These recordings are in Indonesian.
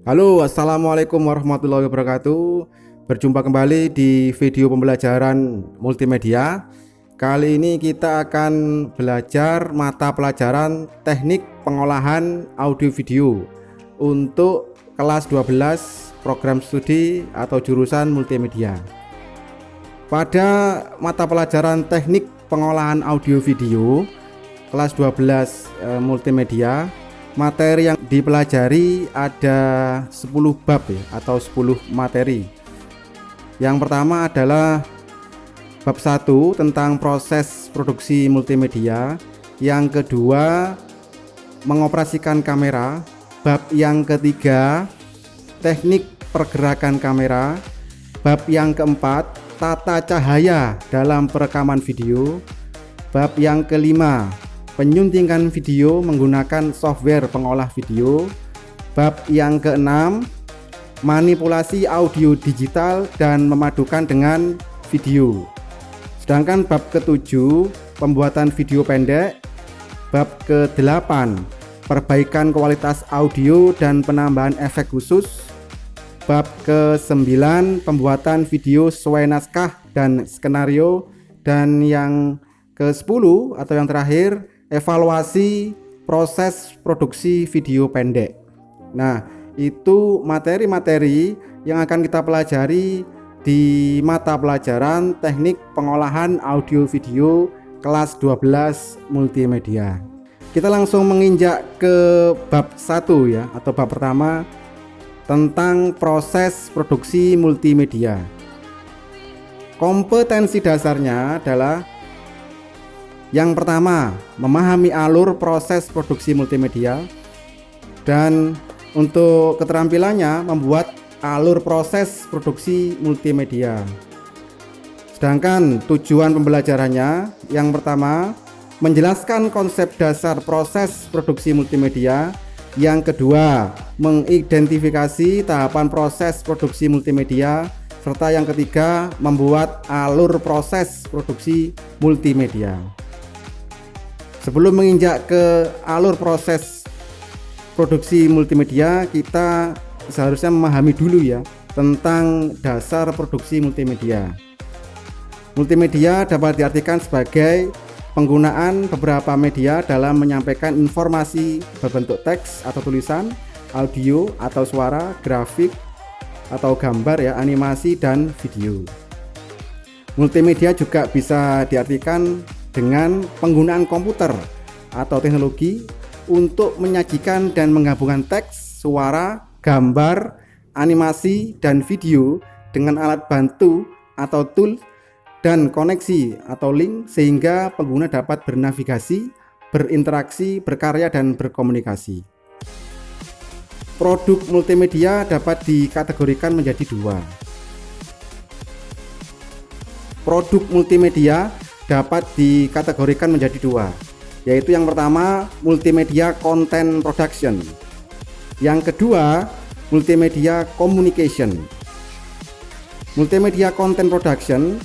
Halo, assalamualaikum warahmatullahi wabarakatuh. Berjumpa kembali di video pembelajaran multimedia. Kali ini kita akan belajar mata pelajaran teknik pengolahan audio video untuk kelas 12 program studi atau jurusan multimedia. Pada mata pelajaran teknik pengolahan audio video kelas 12 multimedia, materi yang dipelajari ada 10 bab ya, atau 10 materi. Yang pertama adalah bab 1 tentang proses produksi multimedia. Yang kedua, mengoperasikan kamera. Bab yang ketiga, teknik pergerakan kamera. Bab yang keempat, tata cahaya dalam perekaman video. Bab yang kelima, penyuntingan video menggunakan software pengolah video. Bab yang keenam, manipulasi audio digital dan memadukan dengan video. Sedangkan bab ketujuh, pembuatan video pendek. Bab ke-8, perbaikan kualitas audio dan penambahan efek khusus. Bab ke-9, pembuatan video sesuai naskah dan skenario. Dan yang ke-10 atau yang terakhir, evaluasi proses produksi video pendek. Nah, itu materi-materi yang akan kita pelajari di mata pelajaran teknik pengolahan audio video kelas 12 multimedia. Kita langsung menginjak ke bab 1 ya, atau bab pertama tentang proses produksi multimedia. Kompetensi dasarnya adalah yang pertama, memahami alur proses produksi multimedia, dan untuk keterampilannya membuat alur proses produksi multimedia. Sedangkan tujuan pembelajarannya, yang pertama, menjelaskan konsep dasar proses produksi multimedia. Yang kedua, mengidentifikasi tahapan proses produksi multimedia. Serta yang ketiga, membuat alur proses produksi multimedia. Sebelum menginjak ke alur proses produksi multimedia, kita seharusnya memahami dulu ya tentang dasar produksi multimedia. Multimedia dapat diartikan sebagai penggunaan beberapa media dalam menyampaikan informasi berbentuk teks atau tulisan, audio atau suara, grafik atau gambar ya, animasi dan video. Multimedia juga bisa diartikan dengan penggunaan komputer atau teknologi untuk menyajikan dan menggabungkan teks, suara, gambar, animasi, dan video dengan alat bantu atau tool dan koneksi atau link sehingga pengguna dapat bernavigasi, berinteraksi, berkarya, dan berkomunikasi. Produk multimedia dapat dikategorikan menjadi dua. Produk multimedia dapat dikategorikan menjadi dua, yaitu yang pertama, multimedia content production. Yang kedua, multimedia communication. Multimedia content production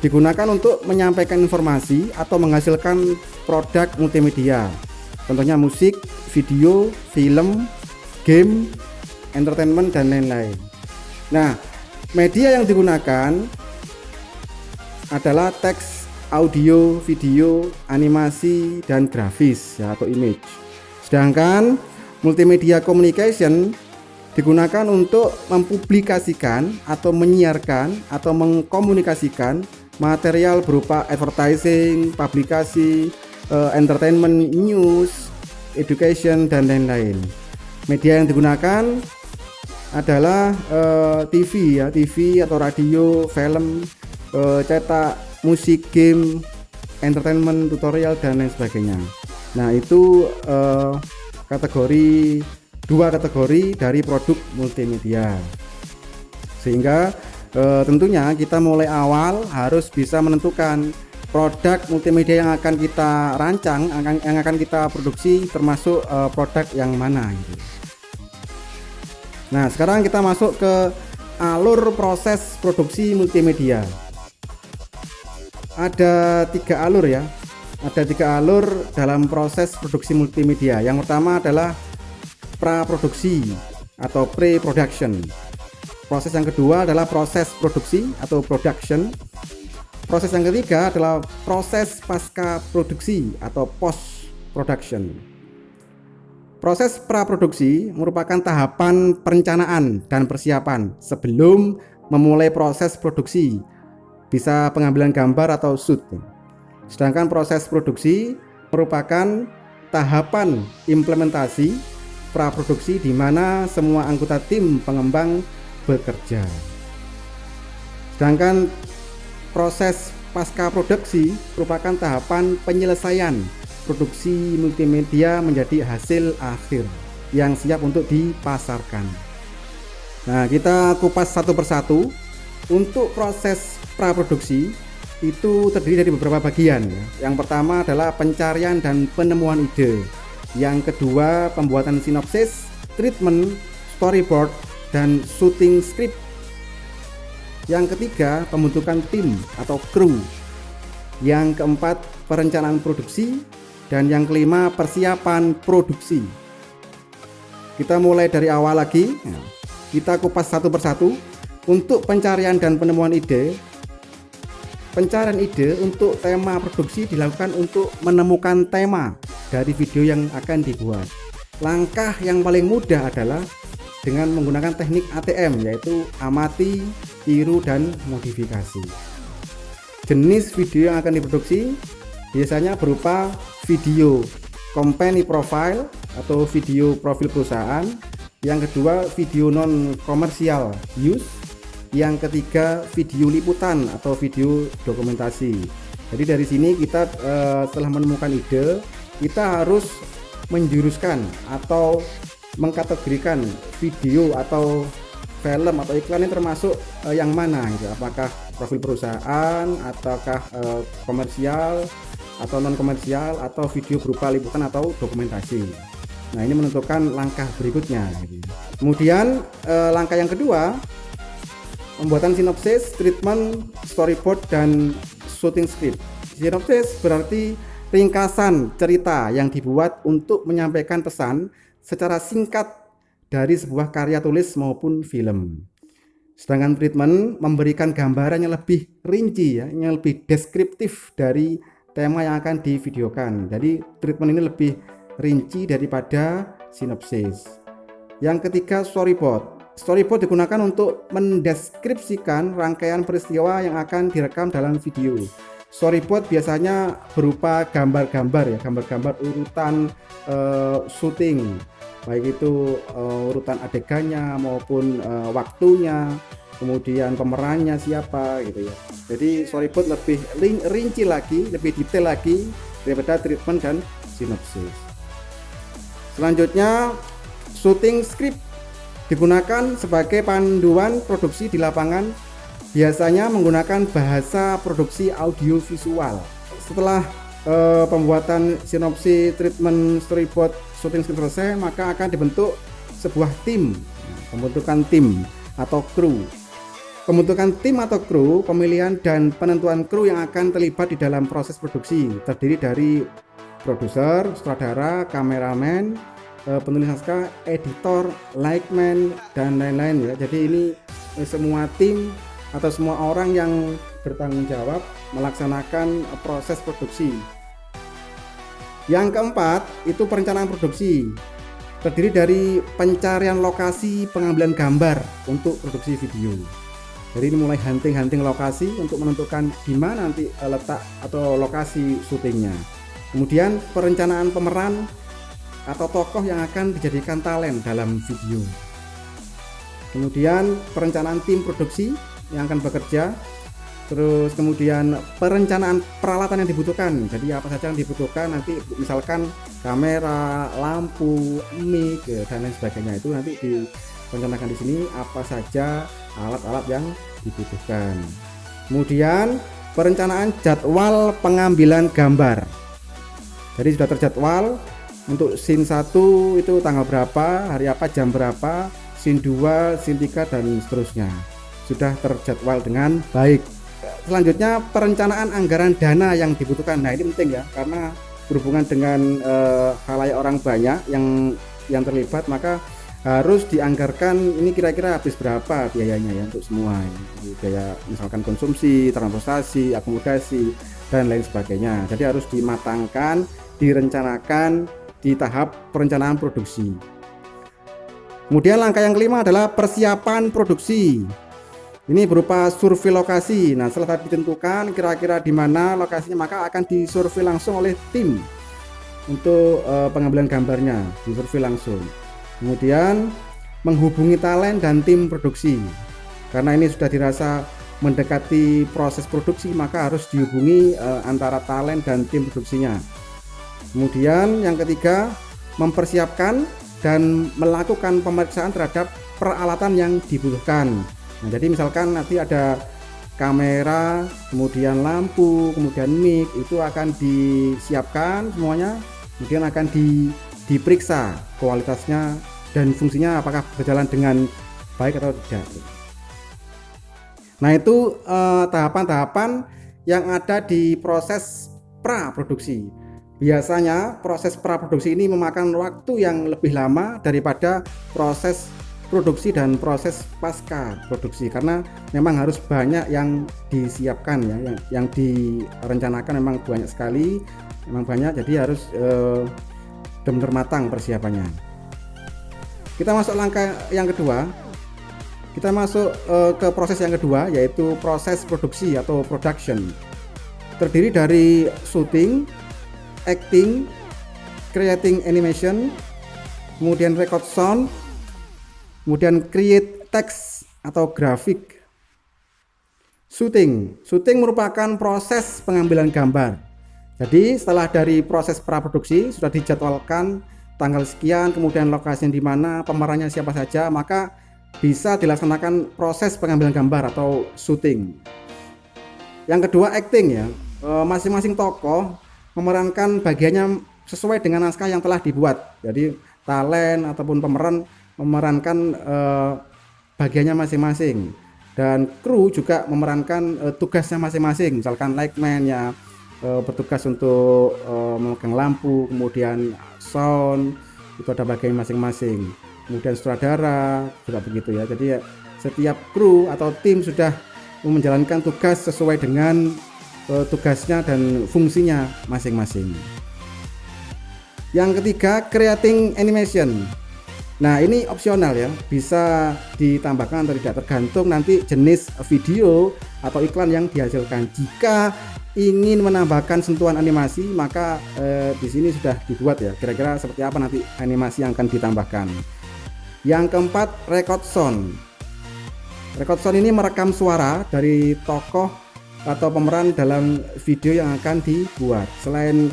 digunakan untuk menyampaikan informasi atau menghasilkan produk multimedia. Contohnya musik, video, film, game, entertainment, dan lain-lain. Nah, media yang digunakan adalah teks, audio, video, animasi, dan grafis ya, atau image. Sedangkan multimedia communication digunakan untuk mempublikasikan atau menyiarkan atau mengkomunikasikan material berupa advertising, publikasi, entertainment, news, education, dan lain-lain. Media yang digunakan adalah TV ya, TV atau radio, film, cetak, musik, game, entertainment, tutorial, dan lain sebagainya. Nah, itu dua kategori dari produk multimedia. Sehingga tentunya kita mulai awal harus bisa menentukan produk multimedia yang akan kita rancang, yang akan kita produksi, termasuk produk yang mana gitu. Nah, sekarang kita masuk ke alur proses produksi multimedia. Ada 3 alur ya. Ada 3 alur dalam proses produksi multimedia. Yang pertama adalah praproduksi atau pre-production. Proses yang kedua adalah proses produksi atau production. Proses yang ketiga adalah proses pasca produksi atau post production. Proses praproduksi merupakan tahapan perencanaan dan persiapan sebelum memulai proses produksi, bisa pengambilan gambar atau shoot. Sedangkan proses produksi merupakan tahapan implementasi praproduksi di mana semua anggota tim pengembang bekerja. Sedangkan proses pasca produksi merupakan tahapan penyelesaian produksi multimedia menjadi hasil akhir yang siap untuk dipasarkan. Nah, kita kupas satu persatu. Untuk proses praproduksi itu terdiri dari beberapa bagian. Yang pertama adalah pencarian dan penemuan ide. Yang kedua, pembuatan sinopsis, treatment, storyboard, dan shooting script. Yang ketiga, pembentukan tim atau kru. Yang keempat, perencanaan produksi. Dan yang kelima, persiapan produksi. Kita mulai dari awal lagi. Kita kupas satu persatu. Untuk pencarian dan penemuan ide, pencarian ide untuk tema produksi dilakukan untuk menemukan tema dari video yang akan dibuat. Langkah yang paling mudah adalah dengan menggunakan teknik ATM, yaitu amati, tiru, dan modifikasi. Jenis video yang akan diproduksi biasanya berupa video company profile atau video profil perusahaan. Yang kedua, video non komersial use. Yang ketiga, video liputan atau video dokumentasi. Jadi dari sini kita setelah menemukan ide, kita harus menjuruskan atau mengkategorikan video atau film atau iklan ini termasuk yang mana gitu. Apakah profil perusahaan, ataukah komersial atau non komersial, atau video berupa liputan atau dokumentasi. Nah, ini menentukan langkah berikutnya gitu. Kemudian langkah yang kedua, pembuatan sinopsis, treatment, storyboard, dan shooting script. Sinopsis berarti ringkasan cerita yang dibuat untuk menyampaikan pesan secara singkat dari sebuah karya tulis maupun film. Sedangkan treatment memberikan gambaran yang lebih rinci, yang lebih deskriptif dari tema yang akan divideokan. Jadi treatment ini lebih rinci daripada sinopsis. Yang ketiga, storyboard. Storyboard digunakan untuk mendeskripsikan rangkaian peristiwa yang akan direkam dalam video. Storyboard biasanya berupa gambar-gambar ya, gambar-gambar urutan syuting, baik itu urutan adegannya maupun waktunya, kemudian pemerannya siapa gitu ya. Jadi storyboard lebih rinci lagi, lebih detail lagi daripada treatment dan sinopsis. Selanjutnya, shooting script digunakan sebagai panduan produksi di lapangan, biasanya menggunakan bahasa produksi audio visual. Setelah pembuatan sinopsis, treatment, storyboard, shooting script selesai, maka akan dibentuk sebuah tim, pembentukan tim atau kru. Pembentukan tim atau kru, pemilihan dan penentuan kru yang akan terlibat di dalam proses produksi terdiri dari produser, sutradara, kameramen, penulis naskah, editor, lightman, dan lain-lain ya. Jadi ini semua tim atau semua orang yang bertanggung jawab melaksanakan proses produksi. Yang keempat itu perencanaan produksi, terdiri dari pencarian lokasi, pengambilan gambar untuk produksi video. Jadi ini mulai hunting lokasi untuk menentukan di mana nanti letak atau lokasi syutingnya. Kemudian perencanaan pemeran atau tokoh yang akan dijadikan talent dalam video. Kemudian perencanaan tim produksi yang akan bekerja. Terus kemudian perencanaan peralatan yang dibutuhkan. Jadi apa saja yang dibutuhkan nanti, misalkan kamera, lampu, mic dan lain sebagainya, itu nanti direncanakan di sini apa saja alat-alat yang dibutuhkan. Kemudian perencanaan jadwal pengambilan gambar. Jadi sudah terjadwal untuk scene 1 itu tanggal berapa, hari apa, jam berapa, scene 2, scene 3 dan seterusnya. Sudah terjadwal dengan baik. Selanjutnya perencanaan anggaran dana yang dibutuhkan. Nah, ini penting ya, karena berhubungan dengan khalayak orang banyak yang terlibat, maka harus dianggarkan ini kira-kira habis berapa biayanya ya untuk semua ya. Biaya misalkan konsumsi, transportasi, akomodasi dan lain sebagainya. Jadi harus dimatangkan, direncanakan di tahap perencanaan produksi. Kemudian langkah yang kelima adalah persiapan produksi. Ini berupa survei lokasi. Nah, setelah ditentukan kira-kira di mana lokasinya, maka akan disurvei langsung oleh tim untuk pengambilan gambarnya, disurvei langsung. Kemudian menghubungi talent dan tim produksi. Karena ini sudah dirasa mendekati proses produksi, maka harus dihubungi antara talent dan tim produksinya. Kemudian yang ketiga, mempersiapkan dan melakukan pemeriksaan terhadap peralatan yang dibutuhkan. Nah, jadi misalkan nanti ada kamera, kemudian lampu, kemudian mic, itu akan disiapkan semuanya, kemudian akan diperiksa kualitasnya dan fungsinya apakah berjalan dengan baik atau tidak. Nah, itu tahapan-tahapan yang ada di proses praproduksi. Biasanya proses praproduksi ini memakan waktu yang lebih lama daripada proses produksi dan proses pasca produksi, karena memang harus banyak yang disiapkan ya, yang direncanakan memang banyak sekali, memang banyak, jadi harus benar-benar matang persiapannya. Kita masuk langkah yang kedua, kita masuk ke proses yang kedua, yaitu proses produksi atau production. Terdiri dari shooting, acting, creating animation, kemudian record sound, kemudian create text atau grafik. Shooting merupakan proses pengambilan gambar. Jadi setelah dari proses praproduksi sudah dijadwalkan tanggal sekian, kemudian lokasinya di mana, pemerannya siapa saja, maka bisa dilaksanakan proses pengambilan gambar atau shooting. Yang kedua, acting ya. Masing-masing tokoh memerankan bagiannya sesuai dengan naskah yang telah dibuat. Jadi talent ataupun pemeran memerankan bagiannya masing-masing, dan kru juga memerankan tugasnya masing-masing. Misalkan lightman ya bertugas untuk memegang lampu, kemudian sound itu ada bagian masing-masing, kemudian sutradara juga begitu ya. Jadi ya, setiap kru atau tim sudah menjalankan tugas sesuai dengan tugasnya dan fungsinya masing-masing. Yang ketiga, creating animation. Nah, ini opsional ya, bisa ditambahkan atau tidak, tergantung nanti jenis video atau iklan yang dihasilkan. Jika ingin menambahkan sentuhan animasi, maka di sini sudah dibuat ya, kira-kira seperti apa nanti animasi yang akan ditambahkan. Yang keempat, record sound. Record sound ini merekam suara dari tokoh atau pemeran dalam video yang akan dibuat. Selain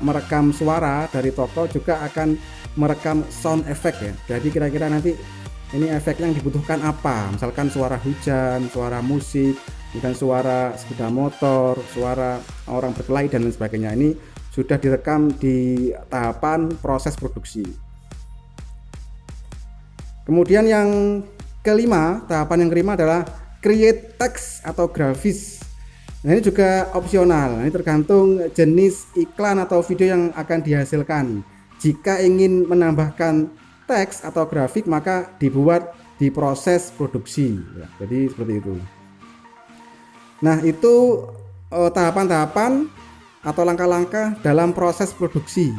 merekam suara dari tokoh, juga akan merekam sound effect ya. Jadi kira-kira nanti ini efek yang dibutuhkan apa, misalkan suara hujan, suara musik, dan suara sepeda motor, suara orang berkelahi dan lain sebagainya. Ini sudah direkam di tahapan proses produksi. Kemudian yang kelima, tahapan yang kelima adalah create text atau grafis. Nah, ini juga opsional. Ini tergantung jenis iklan atau video yang akan dihasilkan. Jika ingin menambahkan teks atau grafik, maka dibuat di proses produksi ya, jadi seperti itu. Nah, itu tahapan-tahapan atau langkah-langkah dalam proses produksi,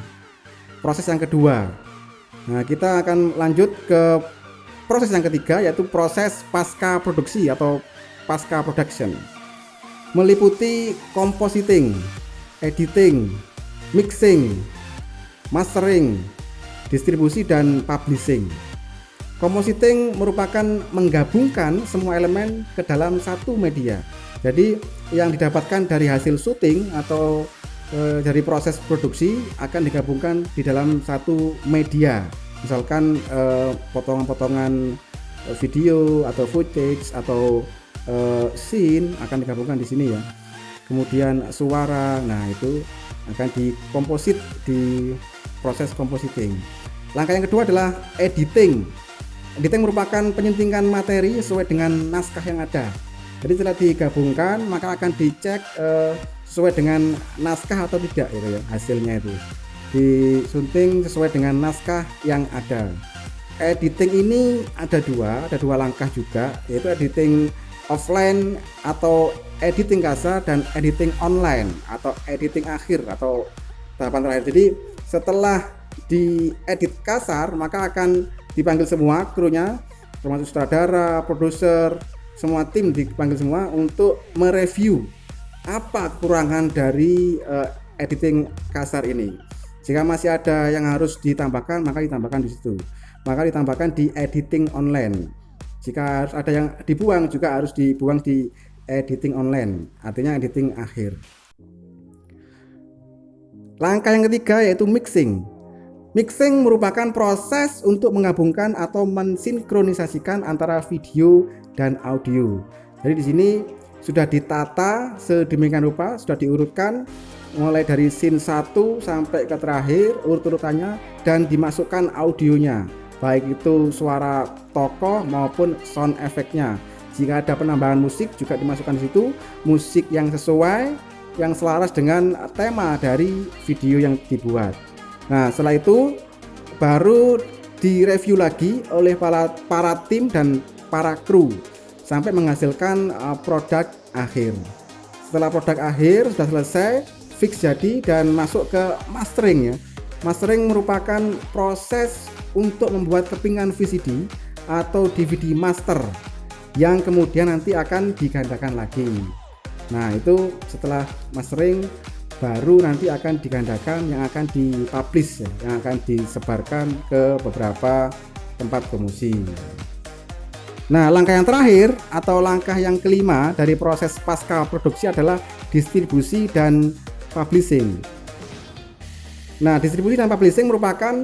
proses yang kedua. Nah, kita akan lanjut ke proses yang ketiga, yaitu proses pasca produksi atau pasca production. Meliputi compositing, editing, mixing, mastering, distribusi, dan publishing. Compositing merupakan menggabungkan semua elemen ke dalam satu media. Jadi yang didapatkan dari hasil syuting atau dari proses produksi akan digabungkan di dalam satu media. Misalkan potongan-potongan video atau footage atau scene akan digabungkan di sini ya. Kemudian suara, nah itu akan dikomposit di proses compositing. Langkah yang kedua adalah editing. Editing merupakan penyuntingan materi sesuai dengan naskah yang ada. Jadi setelah digabungkan maka akan dicek sesuai dengan naskah atau tidak gitu ya, hasilnya itu disunting sesuai dengan naskah yang ada. editing ini ada dua langkah juga, yaitu editing offline atau editing kasar dan editing online atau editing akhir atau tahapan terakhir. Jadi setelah diedit kasar maka akan dipanggil semua krunya, termasuk sutradara, produser, semua tim dipanggil semua untuk mereview apa kekurangan dari editing kasar ini. Jika masih ada yang harus ditambahkan maka ditambahkan di situ. Maka ditambahkan di editing online. Jika harus ada yang dibuang juga harus dibuang di editing online, artinya editing akhir. Langkah yang ketiga yaitu mixing. Mixing merupakan proses untuk menggabungkan atau mensinkronisasikan antara video dan audio. Jadi di sini sudah ditata sedemikian rupa, sudah diurutkan mulai dari scene 1 sampai ke terakhir urut-urutannya dan dimasukkan audionya, baik itu suara tokoh maupun sound efeknya. Jika ada penambahan musik juga dimasukkan di situ, musik yang sesuai, yang selaras dengan tema dari video yang dibuat. Nah, setelah itu baru direview lagi oleh para tim dan para kru sampai menghasilkan produk akhir. Setelah produk akhir sudah selesai, fix jadi dan masuk ke mastering ya. Mastering merupakan proses untuk membuat kepingan VCD atau DVD master yang kemudian nanti akan digandakan lagi. Nah, itu setelah mastering baru nanti akan digandakan yang akan dipublish ya, yang akan disebarkan ke beberapa tempat promosi. Nah, langkah yang terakhir atau langkah yang kelima dari proses pasca produksi adalah distribusi dan publishing. Nah, distribusi dan publishing merupakan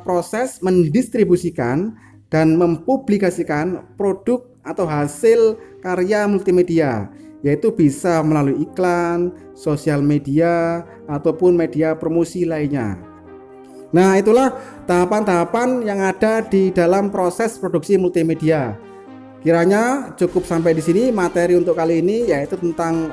proses mendistribusikan dan mempublikasikan produk atau hasil karya multimedia, yaitu bisa melalui iklan, sosial media, ataupun media promosi lainnya. Nah, itulah tahapan-tahapan yang ada di dalam proses produksi multimedia. Kiranya cukup sampai di sini materi untuk kali ini, yaitu tentang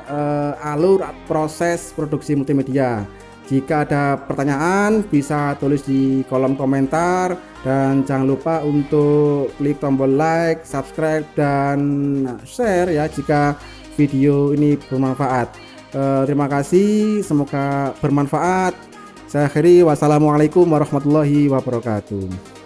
alur proses produksi multimedia. Jika ada pertanyaan bisa tulis di kolom komentar dan jangan lupa untuk klik tombol like, subscribe dan share ya jika video ini bermanfaat. Terima kasih, semoga bermanfaat. Saya akhiri, wassalamualaikum warahmatullahi wabarakatuh.